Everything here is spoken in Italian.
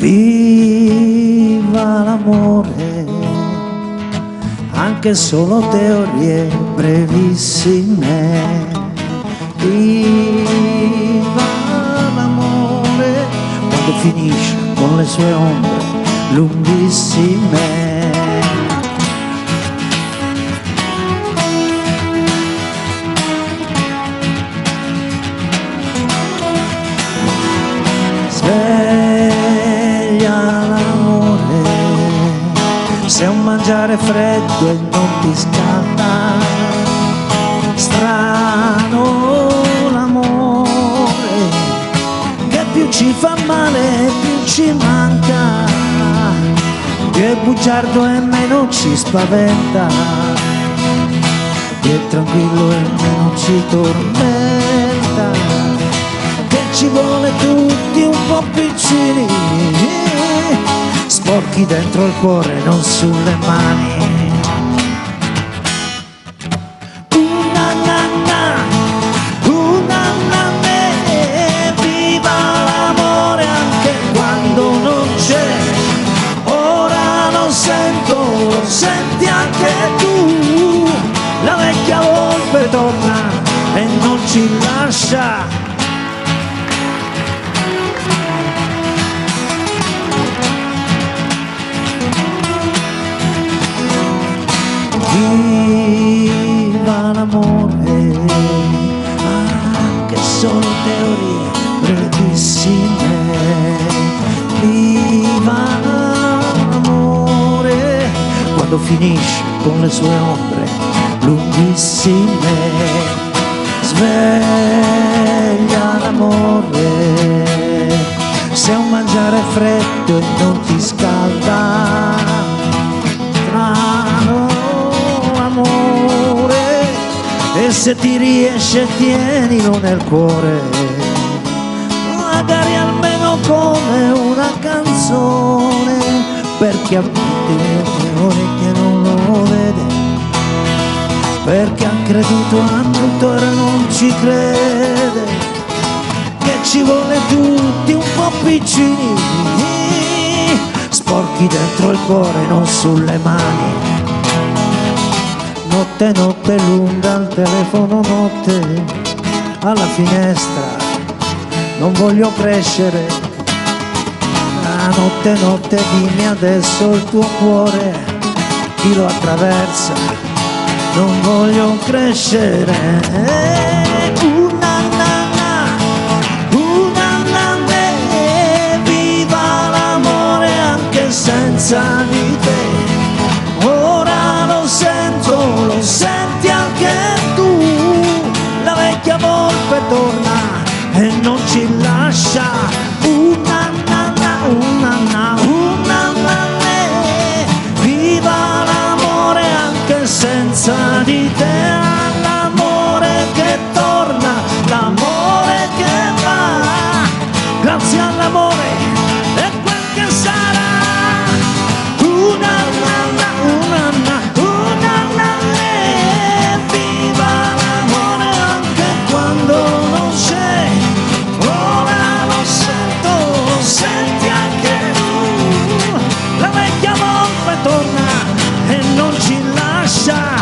Viva l'amore, anche solo teorie brevissime. Viva l'amore, quando finisce con le sue ombre lunghissime. Se un mangiare freddo e non ti scalda, strano l'amore, che più ci fa male più ci manca, più è bugiardo e meno ci spaventa, più è tranquillo e meno ci tormenta, che ci vuole tutti un po' piccini, sporchi dentro il cuore, non sulle mani. Viva l'amore anche quando non c'è. Ora lo sento, lo senti anche tu. La vecchia volpe torna e non ci lascia. Viva l'amore, anche solo teorie brevissime. Viva l'amore, quando finisce con le sue ombre lunghissime. Sveglia l'amore, se un mangiare freddo e non ti scalda. E se ti riesce tienilo nel cuore, magari almeno come una canzone, perché a volte le orecchie non lo vede, perché ha creduto a tutto e non ci crede, che ci vuole tutti un po' piccini, sporchi dentro il cuore, non sulle mani. Notte, notte lunga al telefono, notte alla finestra, non voglio crescere. La notte, notte, dimmi adesso il tuo cuore, chi lo attraversa, non voglio crescere. Viva l'amore anche senza di te. Ora lo sento, lo senti anche tu, la vecchia volpe torna e non ci lascia. Viva l'amore anche senza di te, l'amore che torna, l'amore che va, grazie all'amore è quel che sarà. Torna e non ci lascia.